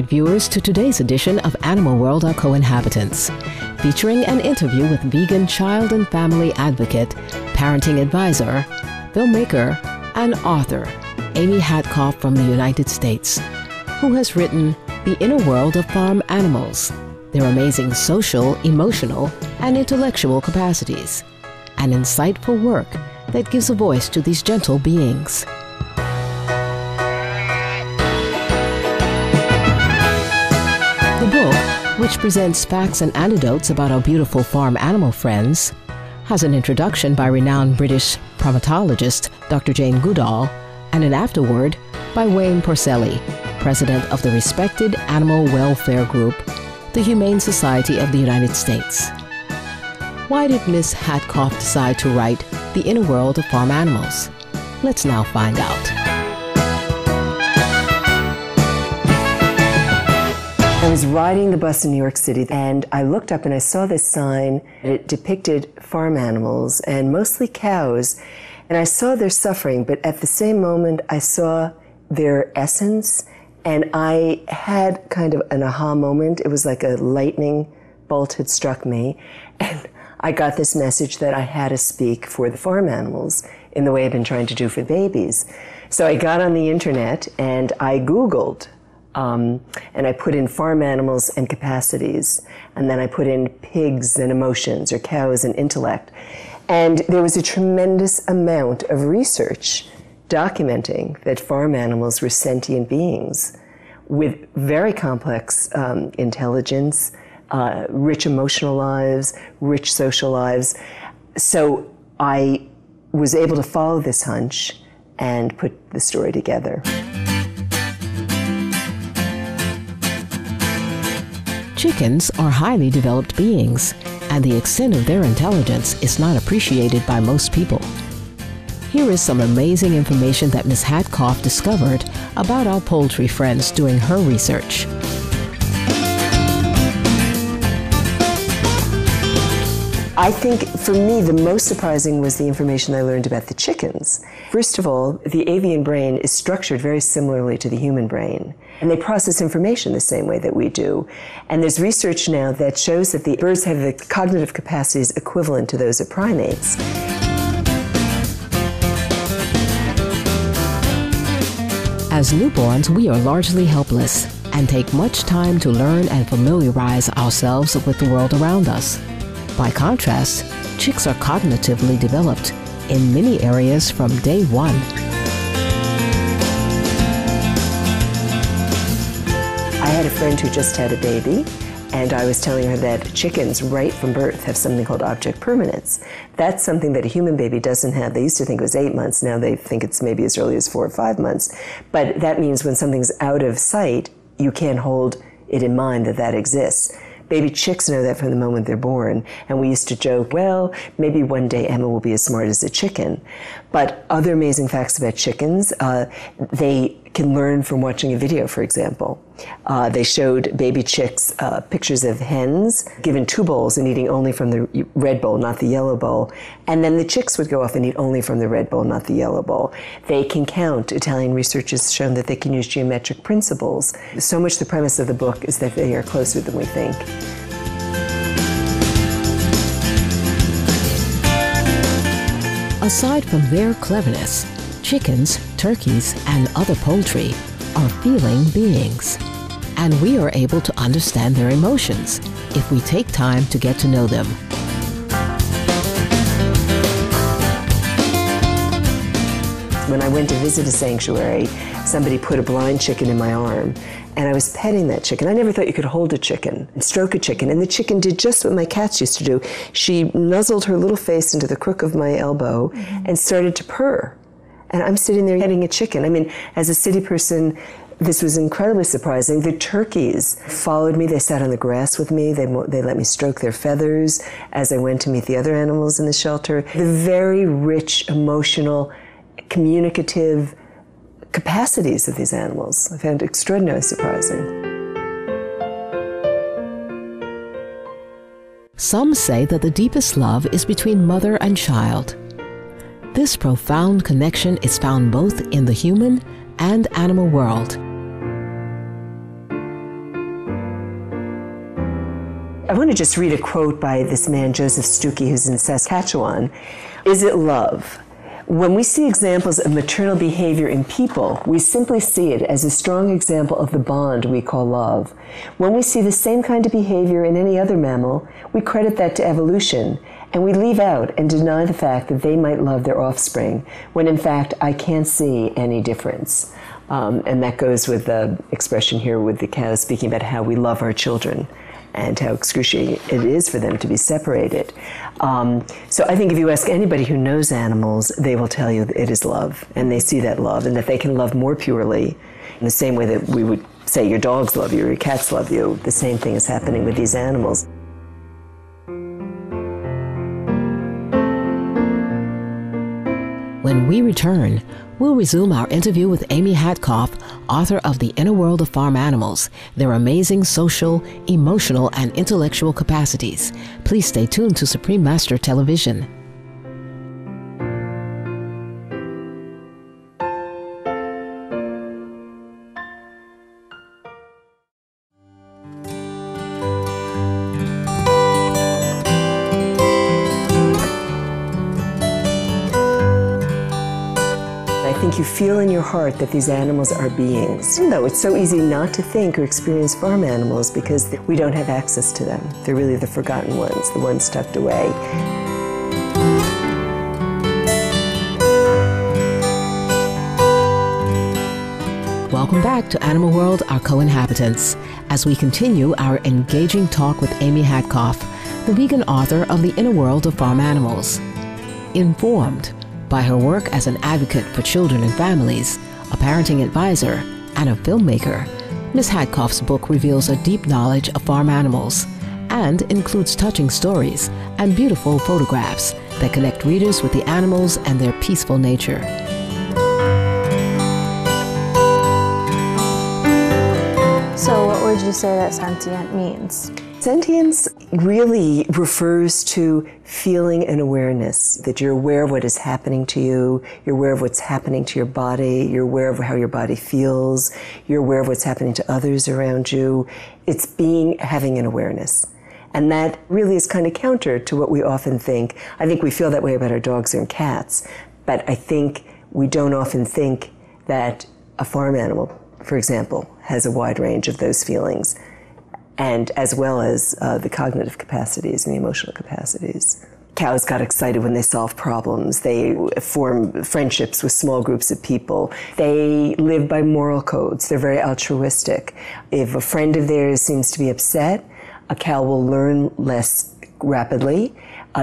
invite viewers to today's edition of Animal World Our Co-Inhabitants, featuring an interview with vegan child and family advocate, parenting advisor, filmmaker, and author Amy Hatkoff from the United States, who has written The Inner World of Farm Animals, Their Amazing Social, Emotional, and Intellectual Capacities, an insightful work that gives a voice to these gentle beings. The book, which presents facts and anecdotes about our beautiful farm animal friends, has an introduction by renowned British primatologist Dr. Jane Goodall and an afterword by Wayne Porcelli, president of the respected animal welfare group, the Humane Society of the United States. Why did Ms. Hatkoff decide to write The Inner World of Farm Animals? Let's now find out. I was riding the bus in New York City and I looked up and I saw this sign. It depicted farm animals and mostly cows, and I saw their suffering, but at the same moment I saw their essence, and I had kind of an aha moment. It was like a lightning bolt had struck me, and I got this message that I had to speak for the farm animals in the way I've been trying to do for babies. So I got on the internet and I Googled and I put in farm animals and capacities, and then I put in pigs and emotions, or cows and intellect. And there was a tremendous amount of research documenting that farm animals were sentient beings with very complex intelligence, rich emotional lives, rich social lives. So I was able to follow this hunch and put the story together. Chickens are highly developed beings, and the extent of their intelligence is not appreciated by most people. Here is some amazing information that Ms. Hatkoff discovered about our poultry friends doing her research. I think for me the most surprising was the information I learned about the chickens. First of all, the avian brain is structured very similarly to the human brain, and they process information the same way that we do. And there's research now that shows that the birds have the cognitive capacities equivalent to those of primates. As newborns, we are largely helpless and take much time to learn and familiarize ourselves with the world around us. By contrast, chicks are cognitively developed in many areas from day one. I had a friend who just had a baby, and I was telling her that chickens right from birth have something called object permanence. That's something that a human baby doesn't have. They used to think it was 8 months, now they think it's maybe as early as 4 or 5 months. But that means when something's out of sight, you can't hold it in mind that that exists. Baby chicks know that from the moment they're born, and we used to joke, well, maybe one day Emma will be as smart as a chicken. But other amazing facts about chickens, they can learn from watching a video, for example. They showed baby chicks pictures of hens given 2 bowls and eating only from the red bowl, not the yellow bowl. And then the chicks would go off and eat only from the red bowl, not the yellow bowl. They can count. Italian research has shown that they can use geometric principles. So much the premise of the book is that they are closer than we think. Aside from their cleverness, chickens, turkeys, and other poultry are feeling beings. And we are able to understand their emotions if we take time to get to know them. When I went to visit a sanctuary, somebody put a blind chicken in my arm, and I was petting that chicken. I never thought you could hold a chicken and stroke a chicken, and the chicken did just what my cats used to do. She nuzzled her little face into the crook of my elbow and started to purr. And I'm sitting there petting a chicken. I mean, as a city person, this was incredibly surprising. The turkeys followed me. They sat on the grass with me. They let me stroke their feathers as I went to meet the other animals in the shelter. The very rich, emotional, communicative capacities of these animals I found extraordinarily surprising. Some say that the deepest love is between mother and child. This profound connection is found both in the human and animal world. I want to just read a quote by this man, Joseph Stuckey, who's in Saskatchewan. Is it love? When we see examples of maternal behavior in people, we simply see it as a strong example of the bond we call love. When we see the same kind of behavior in any other mammal, we credit that to evolution, and we leave out and deny the fact that they might love their offspring, when in fact I can't see any difference. And that goes with the expression here with the cows speaking about how we love our children and how excruciating it is for them to be separated. So I think if you ask anybody who knows animals, they will tell you that it is love, and they see that love, and that they can love more purely in the same way that we would say your dogs love you or your cats love you. The same thing is happening with these animals. When we return, we'll resume our interview with Amy Hatkoff, author of The Inner World of Farm Animals, Their Amazing Social, Emotional, and Intellectual Capacities. Please stay tuned to Supreme Master Television. I think you feel in your heart that these animals are beings. Even though it's so easy not to think or experience farm animals because we don't have access to them. They're really the forgotten ones, the ones tucked away. Welcome back to Animal World, Our Co-Inhabitants, as we continue our engaging talk with Amy Hatkoff, the vegan author of The Inner World of Farm Animals. Informed by her work as an advocate for children and families, a parenting advisor, and a filmmaker, Ms. Hatkoff's book reveals a deep knowledge of farm animals and includes touching stories and beautiful photographs that connect readers with the animals and their peaceful nature. So what would you say that sentient means? Sentience really refers to feeling and awareness, that you're aware of what is happening to you, you're aware of what's happening to your body, you're aware of how your body feels, you're aware of what's happening to others around you. It's having an awareness. And that really is kind of counter to what we often think. I think we feel that way about our dogs and cats, but I think we don't often think that a farm animal, for example, has a wide range of those feelings, and as well as the cognitive capacities and the emotional capacities. Cows got excited when they solve problems. They form friendships with small groups of people. They live by moral codes. They're very altruistic. If a friend of theirs seems to be upset, a cow will learn less rapidly.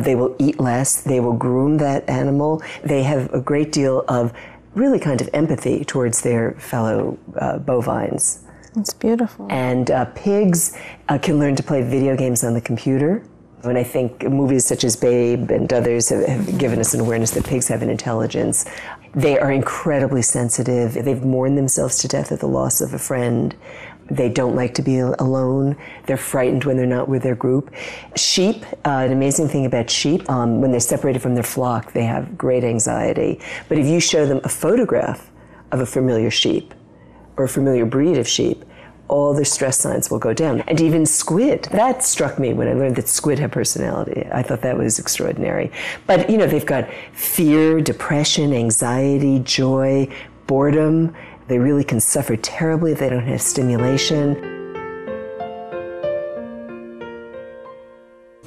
They will eat less. They will groom that animal. They have a great deal of really kind of empathy towards their fellow bovines. It's beautiful. And pigs can learn to play video games on the computer. When I think movies such as Babe and others have given us an awareness that pigs have an intelligence, they are incredibly sensitive. They've mourned themselves to death at the loss of a friend. They don't like to be alone. They're frightened when they're not with their group. Sheep, an amazing thing about sheep, when they're separated from their flock, they have great anxiety. But if you show them a photograph of a familiar sheep or a familiar breed of sheep, all their stress signs will go down. And even squid. That struck me when I learned that squid have personality. I thought that was extraordinary. But, they've got fear, depression, anxiety, joy, boredom. They really can suffer terribly if they don't have stimulation.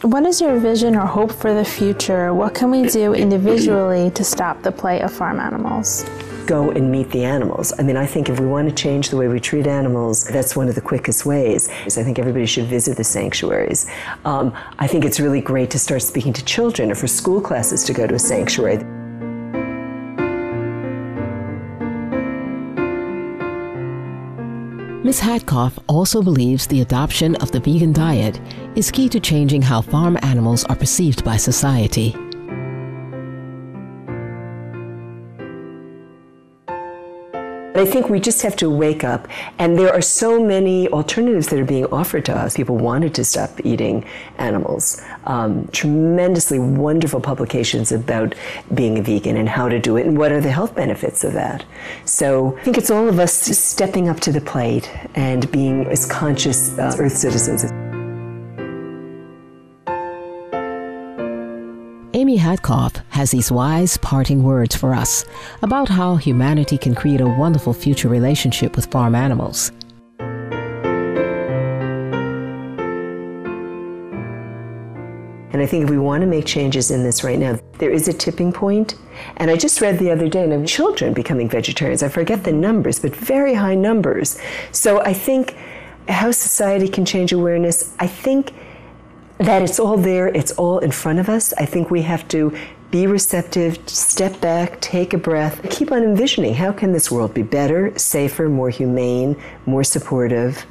What is your vision or hope for the future? What can we do individually to stop the plight of farm animals? Go and meet the animals. I think if we want to change the way we treat animals, that's one of the quickest ways. I think everybody should visit the sanctuaries. I think it's really great to start speaking to children or for school classes to go to a sanctuary. Ms. Hatkoff also believes the adoption of the vegan diet is key to changing how farm animals are perceived by society. I think we just have to wake up, and there are so many alternatives that are being offered to us. People wanted to stop eating animals. Tremendously wonderful publications about being a vegan and how to do it and what are the health benefits of that. So I think it's all of us stepping up to the plate and being as conscious Earth citizens. Hatkoff has these wise parting words for us about how humanity can create a wonderful future relationship with farm animals. And I think if we want to make changes in this right now, there is a tipping point. And I just read the other day, and children becoming vegetarians. I forget the numbers, but very high numbers. So I think how society can change awareness, I think that it's all there, it's all in front of us. I think we have to be receptive, step back, take a breath, keep on envisioning how can this world be better, safer, more humane, more supportive,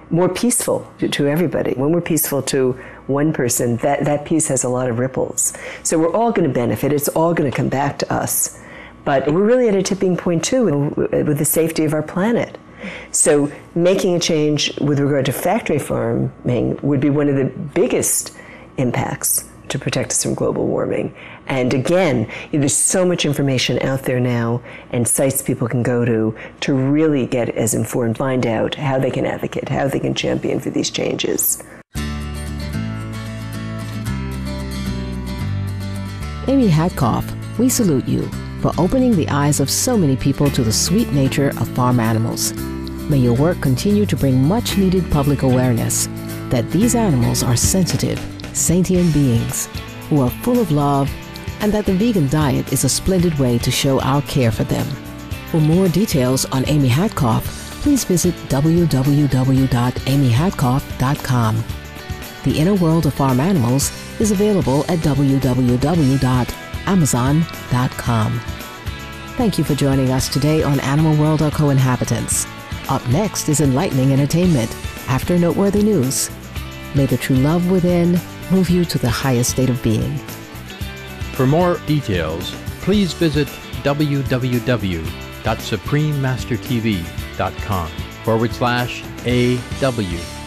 more peaceful to everybody. When we're peaceful to one person, that peace has a lot of ripples. So we're all going to benefit. It's all going to come back to us. But we're really at a tipping point, too, with the safety of our planet. So making a change with regard to factory farming would be one of the biggest impacts to protect us from global warming. And again, there's so much information out there now and sites people can go to really get as informed, find out how they can advocate, how they can champion for these changes. Amy Hatkoff, we salute you for opening the eyes of so many people to the sweet nature of farm animals. May your work continue to bring much-needed public awareness that these animals are sensitive, sentient beings who are full of love, and that the vegan diet is a splendid way to show our care for them. For more details on Amy Hatkoff, please visit www.amyhatkoff.com. The Inner World of Farm Animals is available at www.amazon.com. Thank you for joining us today on Animal World, Our Co-Inhabitants. Up next is enlightening entertainment after noteworthy news. May the true love within move you to the highest state of being. For more details, please visit www.suprememastertv.com/AW